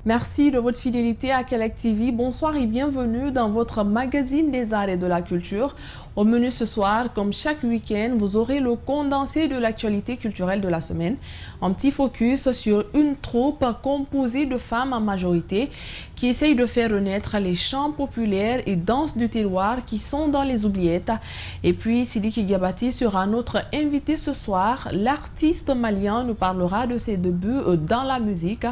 Merci de votre fidélité à Kelec TV. Bonsoir et bienvenue dans votre magazine des arts et de la culture. Au menu ce soir, comme chaque week-end, vous aurez le condensé de l'actualité culturelle de la semaine. Un petit focus sur une troupe composée de femmes en majorité qui essayent de faire renaître les chants populaires et danses du terroir qui sont dans les oubliettes. Et puis, Sidiki Diabaté sera notre invité ce soir. L'artiste malien nous parlera de ses débuts dans la musique,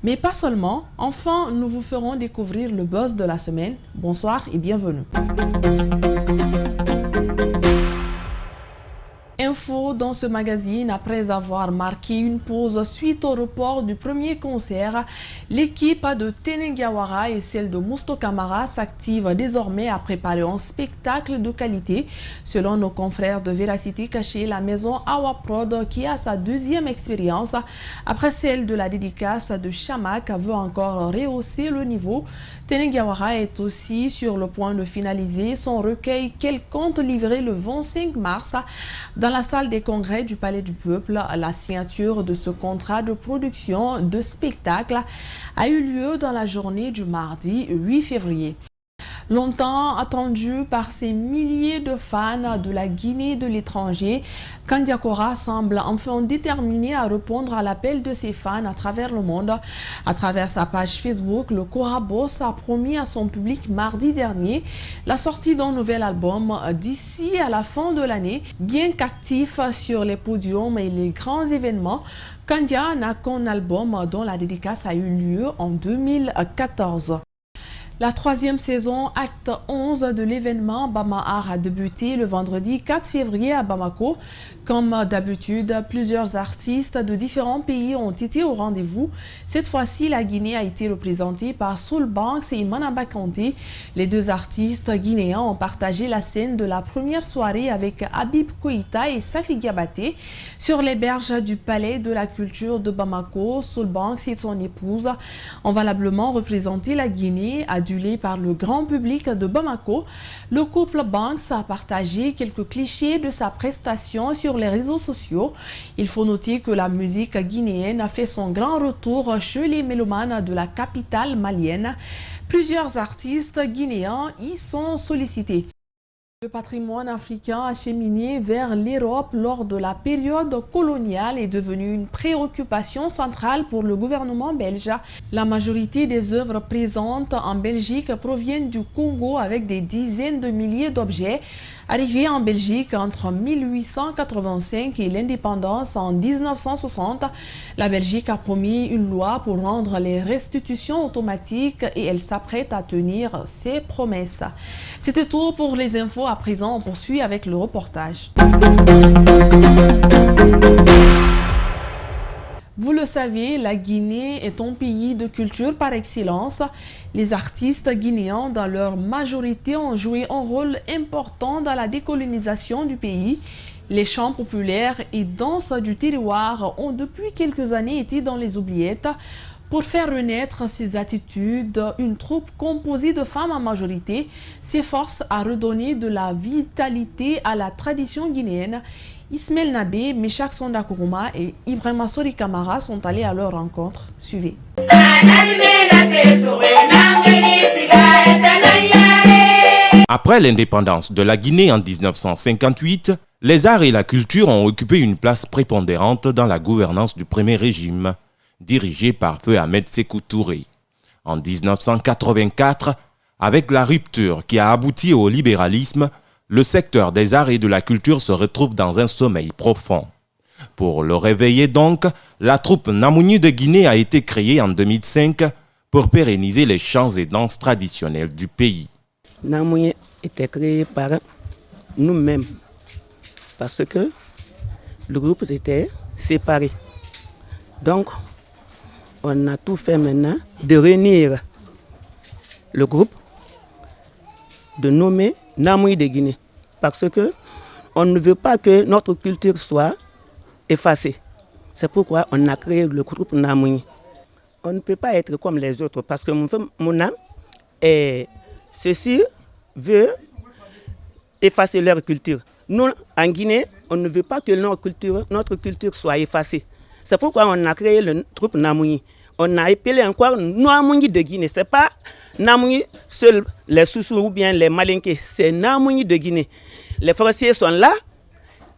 mais pas seulement. Enfin, nous vous ferons découvrir le buzz de la semaine. Bonsoir et bienvenue. Info dans ce magazine, après avoir marqué une pause suite au report du premier concert, l'équipe de Tenengiawara et celle de Mousto Camara s'active désormais à préparer un spectacle de qualité. Selon nos confrères de Véracité Cachée, la maison Awaprod, qui a sa deuxième expérience, après celle de la dédicace de Chamak, veut encore rehausser le niveau. Tenengiawara est aussi sur le point de finaliser son recueil qu'elle compte livrer le 25 mars. Dans la salle des congrès du Palais du Peuple, la signature de ce contrat de production de spectacle a eu lieu dans la journée du mardi 8 février. Longtemps attendu par ces milliers de fans de la Guinée et de l'étranger, Kandiakora semble enfin déterminé à répondre à l'appel de ses fans à travers le monde. À travers sa page Facebook, le Kora Boss a promis à son public mardi dernier la sortie d'un nouvel album d'ici à la fin de l'année. Bien qu'actif sur les podiums et les grands événements, Kandia n'a qu'un album dont la dédicace a eu lieu en 2014. La troisième saison, acte 11 de l'événement Bamahar a débuté le vendredi 4 février à Bamako. Comme d'habitude, plusieurs artistes de différents pays ont été au rendez-vous. Cette fois-ci, la Guinée a été représentée par Soul Banks et Manaba Kanté. Les deux artistes guinéens ont partagé la scène de la première soirée avec Habib Koïta et Safi Diabaté. Sur les berges du Palais de la Culture de Bamako, Soul Banks et son épouse ont valablement représenté la Guinée, adulé par le grand public de Bamako. Le couple Banks a partagé quelques clichés de sa prestation sur les réseaux sociaux. Il faut noter que la musique guinéenne a fait son grand retour chez les mélomanes de la capitale malienne. Plusieurs artistes guinéens y sont sollicités. Le patrimoine africain acheminé vers l'Europe lors de la période coloniale est devenu une préoccupation centrale pour le gouvernement belge. La majorité des œuvres présentes en Belgique proviennent du Congo avec des dizaines de milliers d'objets. Arrivés en Belgique entre 1885 et l'indépendance en 1960, la Belgique a promis une loi pour rendre les restitutions automatiques et elle s'apprête à tenir ses promesses. C'était tout pour les infos. À présent, on poursuit avec le reportage. Vous le savez, la Guinée est un pays de culture par excellence. Les artistes guinéens, dans leur majorité, ont joué un rôle important dans la décolonisation du pays. Les chants populaires et danses du terroir ont depuis quelques années été dans les oubliettes. Pour faire renaître ces attitudes, une troupe composée de femmes en majorité s'efforce à redonner de la vitalité à la tradition guinéenne. Ismaël Nabé, Meshak Sonda Kourouma et Ibrahima Sori Kamara sont allés à leur rencontre. Suivez. Après l'indépendance de la Guinée en 1958, les arts et la culture ont occupé une place prépondérante dans la gouvernance du premier régime, dirigé par Feu Ahmed Sékou Touré. En 1984, avec la rupture qui a abouti au libéralisme, le secteur des arts et de la culture se retrouve dans un sommeil profond. Pour le réveiller donc, la troupe Namouni de Guinée a été créée en 2005 pour pérenniser les chants et danses traditionnels du pays. Namouni était créé par nous-mêmes parce que le groupe était séparé. Donc, on a tout fait maintenant de réunir le groupe, de nommer Namouni de Guinée. Parce que on ne veut pas que notre culture soit effacée. C'est pourquoi on a créé le groupe Namouni. On ne peut pas être comme les autres parce que mon âme, ceci veut effacer leur culture. Nous, en Guinée, on ne veut pas que notre culture soit effacée. C'est pourquoi on a créé le groupe Namouni. On a appelé encore Namouni de Guinée. Ce n'est pas Namouni seuls les Soussous ou bien les Malinké, c'est Namouni de Guinée. Les forestiers sont là,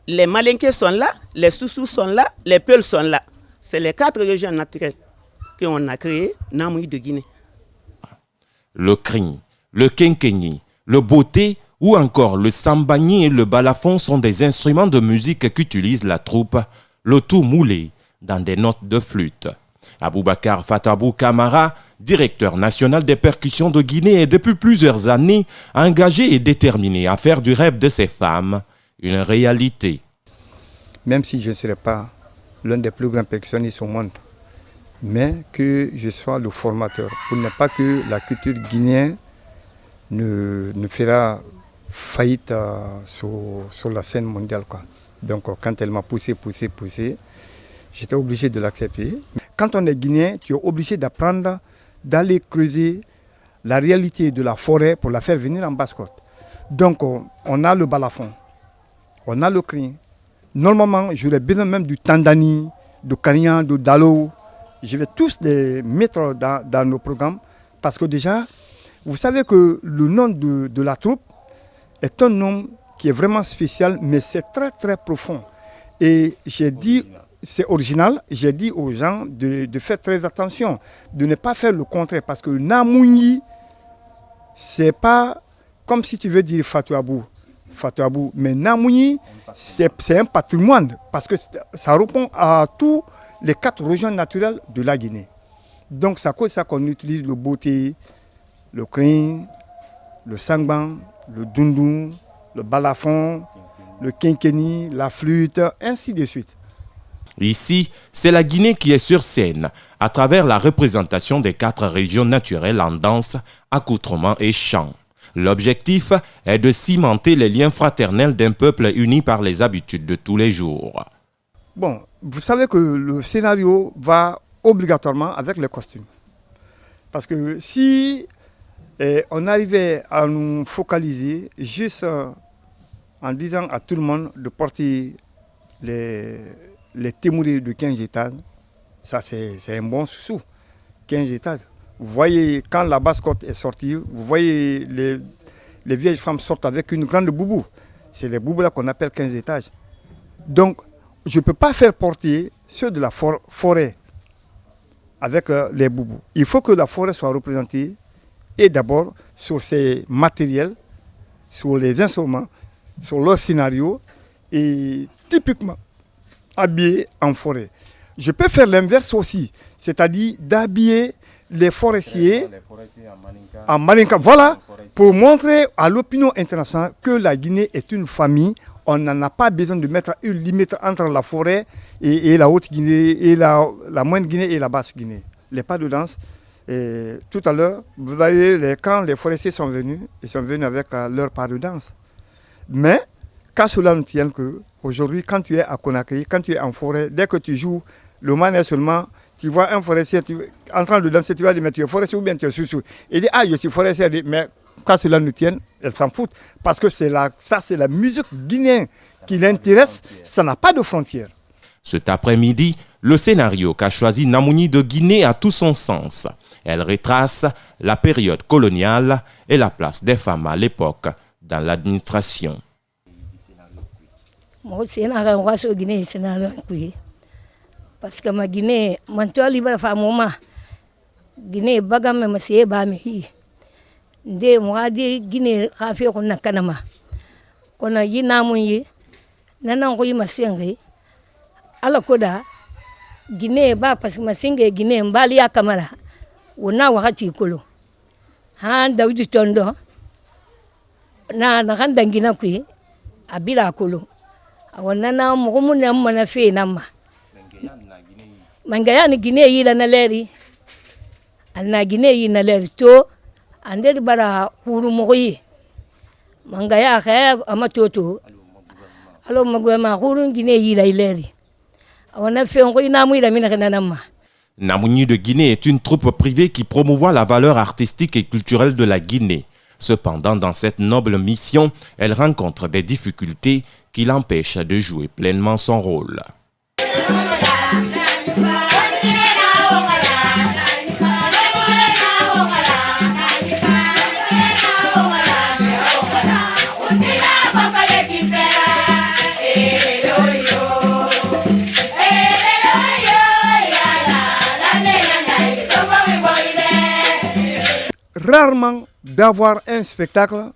les Malinké sont là, les Soussous sont là, les Peuls sont là. C'est les 4 régions naturelles qu'on a créées, Namouni de Guinée. Le crin, le kenkeni, le boté ou encore le sambani et le balafon sont des instruments de musique qu'utilise la troupe, le tout moulé dans des notes de flûte. Aboubacar Fatabou Kamara, directeur national des percussions de Guinée, est depuis plusieurs années engagé et déterminé à faire du rêve de ces femmes une réalité. Même si je ne serai pas l'un des plus grands percussionnistes au monde, mais que je sois le formateur, pour ne pas que la culture guinéenne ne fera faillite sur la scène mondiale, quoi. Donc quand elle m'a poussé, j'étais obligé de l'accepter. Quand on est guinéen, tu es obligé d'apprendre, d'aller creuser la réalité de la forêt pour la faire venir en Basse-Côte. Donc on a le balafon, on a le crin. Normalement, j'aurais besoin même du tandani, de Karian, de Dalo. Je vais tous les mettre dans nos programmes parce que déjà, vous savez que le nom de la troupe est un nom qui est vraiment spécial, mais c'est très très profond. Et j'ai dit, c'est original, j'ai dit aux gens de faire très attention, de ne pas faire le contraire, parce que Namouni, c'est pas comme si tu veux dire Fatouabou, mais Namouni, c'est un patrimoine, parce que ça répond à tous les 4 régions naturelles de la Guinée. Donc c'est à cause de ça qu'on utilise le boté, le crin, le sangban, le dundun, le balafon, le kenkeni, la flûte, ainsi de suite. Ici, c'est la Guinée qui est sur scène, à travers la représentation des 4 régions naturelles en danse, accoutrement et chant. L'objectif est de cimenter les liens fraternels d'un peuple uni par les habitudes de tous les jours. Bon, vous savez que le scénario va obligatoirement avec les costumes. Parce que si on arrivait à nous focaliser juste en disant à tout le monde de porter les témourés de 15 étages, ça c'est un bon sous. 15 étages. Vous voyez, quand la Basse-Côte est sortie, vous voyez les vieilles femmes sortent avec une grande boubou. C'est les boubous là qu'on appelle 15 étages. Donc, je ne peux pas faire porter ceux de la forêt avec les boubous. Il faut que la forêt soit représentée et d'abord sur ses matériels, sur les instruments, sur leur scénario et typiquement habillés en forêt. Je peux faire l'inverse aussi, c'est-à-dire d'habiller les forestiers en Malinka. Voilà, pour montrer à l'opinion internationale que la Guinée est une famille. On n'en a pas besoin de mettre une limite entre la forêt et la Haute-Guinée, et la Moyenne Guinée et la Basse-Guinée. Les pas de danse. Et tout à l'heure, vous voyez, quand les forestiers sont venus, ils sont venus avec leur pas de danse. Mais, qu'à cela ne tienne que, aujourd'hui, quand tu es à Conakry, quand tu es en forêt, dès que tu joues le manège seulement, tu vois un forestier en train de danser, tu vas dire, mais tu es forestier ou bien tu es sous-sous. Il dit, ah, je suis forestier, mais qu'à cela ne tienne, elle s'en fout. Parce que c'est la musique guinéenne qui l'intéresse, ça n'a pas de frontières. Cet après-midi, le scénario qu'a choisi Namouni de Guinée a tout son sens. Elle retrace la période coloniale et la place des femmes à l'époque dans l'administration. Parce que ma Guinée, mon toit libre femme, Guinée, bagame ma sié bami. De moi de Guinée, rafio qu'on a kanama. Qu'on a yinamouye, nanan roui ma singe. Alors koda, Guinée ba parce que ma singe Guinée mbali ya kamara. Wona wakati kolo. Han Daoudi Tondo. Na randa ngina kui abila kolo. Awana na mugumuna mwana fe nama. Mangaya ni Guinée yi na leri. Ana Guinée yi na leri to ande bara huru moyi. Mangaya kha amatoto. Alo magwema huru Guinée yi la leri. Awana fe ngoyi na mu ila mina kana nama. Namouni de Guinée est une troupe privée qui promouvoit la valeur artistique et culturelle de la Guinée. Cependant, dans cette noble mission, elle rencontre des difficultés qui l'empêchent de jouer pleinement son rôle. rarement d'avoir un spectacle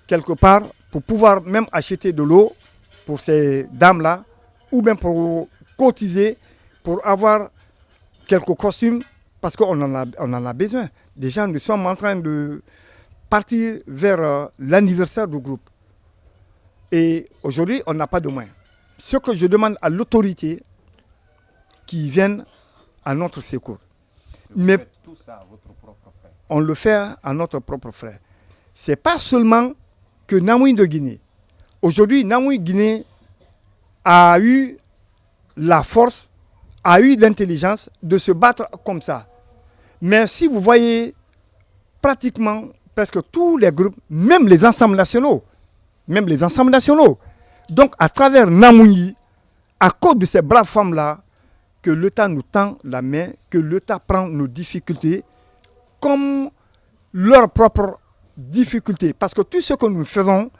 quelque part pour pouvoir même acheter de l'eau pour ces dames-là, ou bien pour cotiser, pour avoir quelques costumes, parce qu'on en a besoin. Déjà, nous sommes en train de partir vers l'anniversaire du groupe. Et aujourd'hui, on n'a pas de moyens. Ce que je demande à l'autorité qui vienne à notre secours. Mais tout ça à votre propre frère. On le fait à notre propre frère. Ce n'est pas seulement que Namoui de Guinée. Aujourd'hui, Namoui Guinée a eu la force, a eu l'intelligence de se battre comme ça. Mais si vous voyez pratiquement presque tous les groupes, même les ensembles nationaux, donc à travers Namoui, à cause de ces braves femmes-là, que l'État nous tend la main, que l'État prend nos difficultés comme leurs propres difficultés. Parce que tout ce que nous faisons,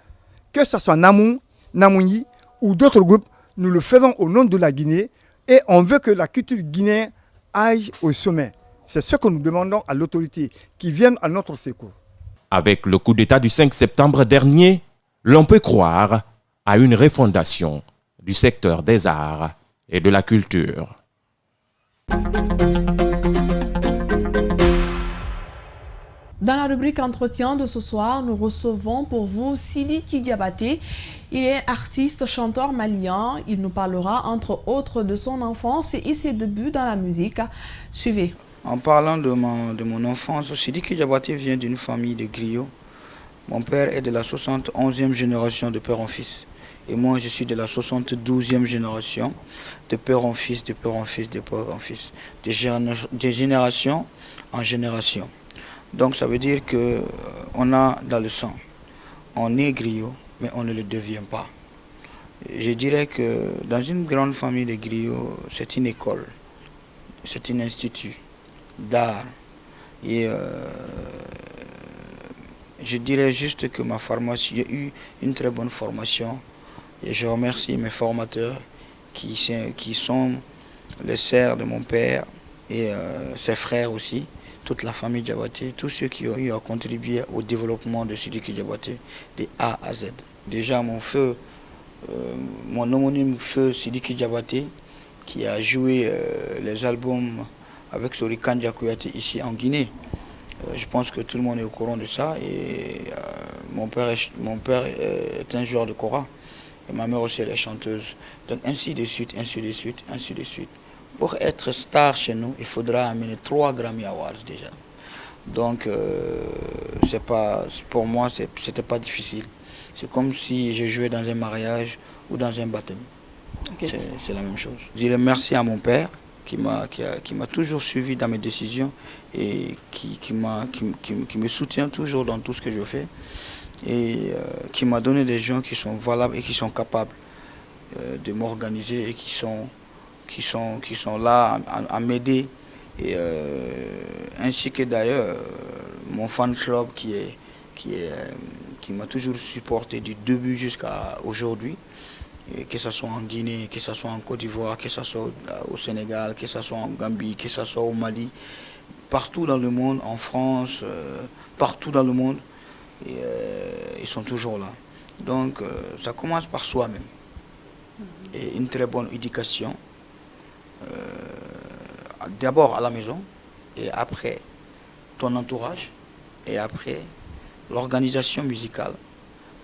que ce soit Namoui ou d'autres groupes, nous le faisons au nom de la Guinée et on veut que la culture guinéenne aille au sommet. C'est ce que nous demandons à l'autorité, qui vienne à notre secours. Avec le coup d'État du 5 septembre dernier, l'on peut croire à une refondation du secteur des arts et de la culture. Dans la rubrique entretien de ce soir, nous recevons pour vous Sidiki Diabaté. Il est artiste, chanteur malien. Il nous parlera entre autres de son enfance et ses débuts dans la musique. Suivez. En parlant de mon enfance, Sidiki Diabaté vient d'une famille de griots. Mon père est de la 71e génération de père en fils. Et moi, je suis de la 72e génération de père en fils, de père en fils, de père en fils. De génération en génération. Donc ça veut dire qu'on a dans le sang. On est griot, mais on ne le devient pas. Je dirais que dans une grande famille de griots, c'est une école, c'est un institut d'art. Et je dirais juste que ma formation, j'ai eu une très bonne formation. Et je remercie mes formateurs qui sont les sœurs de mon père et ses frères aussi, toute la famille Diabaté, tous ceux qui ont eu à contribuer au développement de Sidiki Diabaté, de A à Z. Déjà mon homonyme feu Sidiki Diabaté, qui a joué les albums avec Sorikan Diakouyaté ici en Guinée. Je pense que tout le monde est au courant de ça. Et mon père est un joueur de kora. Et ma mère aussi, elle est chanteuse. Donc ainsi de suite, ainsi de suite, ainsi de suite. Pour être star chez nous, il faudra amener 3 Grammy Awards déjà. Donc pour moi, c'était pas difficile. C'est comme si je jouais dans un mariage ou dans un baptême. Okay. C'est la même chose. Je dirais merci à mon père qui m'a toujours suivi dans mes décisions et qui me soutient toujours dans tout ce que je fais. Et qui m'a donné des gens qui sont valables et qui sont capables de m'organiser et qui sont là à m'aider. Et ainsi que d'ailleurs mon fan club qui m'a toujours supporté du début jusqu'à aujourd'hui, que ce soit en Guinée, que ce soit en Côte d'Ivoire, que ce soit au Sénégal, que ce soit en Gambie, que ce soit au Mali, partout dans le monde, en France, partout dans le monde. Et ils sont toujours là. Donc ça commence par soi-même. Et une très bonne éducation, d'abord à la maison, et après ton entourage, et après l'organisation musicale,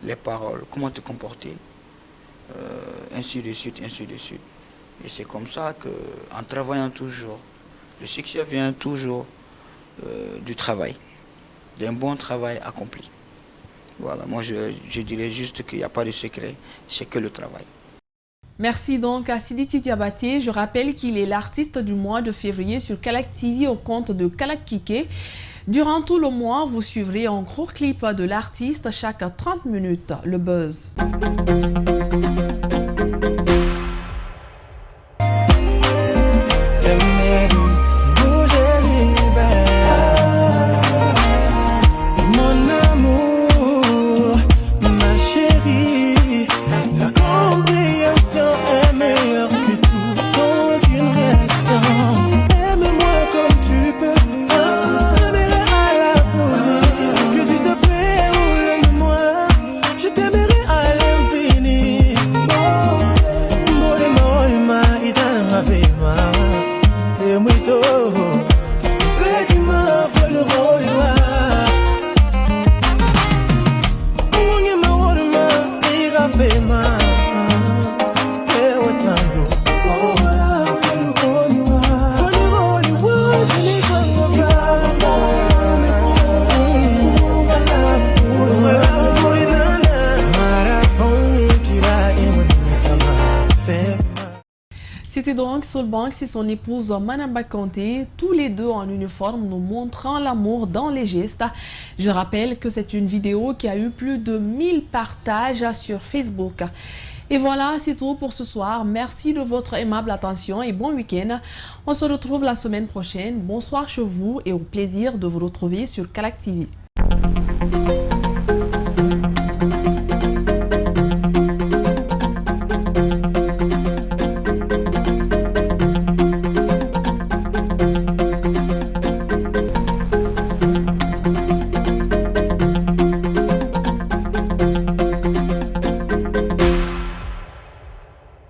les paroles, comment te comporter, ainsi de suite, ainsi de suite. Et c'est comme ça qu'en travaillant toujours, le succès vient toujours du travail, d'un bon travail accompli. Voilà, moi je dirais juste qu'il n'y a pas de secret, c'est que le travail. Merci donc à Sidiki Diabaté. Je rappelle qu'il est l'artiste du mois de février sur Kalak TV au compte de Kalak Kike. Durant tout le mois, vous suivrez un gros clip de l'artiste chaque 30 minutes. Le buzz. C'était donc Solbanks et son épouse Manamba Kanté, tous les deux en uniforme, nous montrant l'amour dans les gestes. Je rappelle que c'est une vidéo qui a eu plus de 1000 partages sur Facebook. Et voilà, c'est tout pour ce soir. Merci de votre aimable attention et bon week-end. On se retrouve la semaine prochaine. Bonsoir chez vous et au plaisir de vous retrouver sur Calac TV.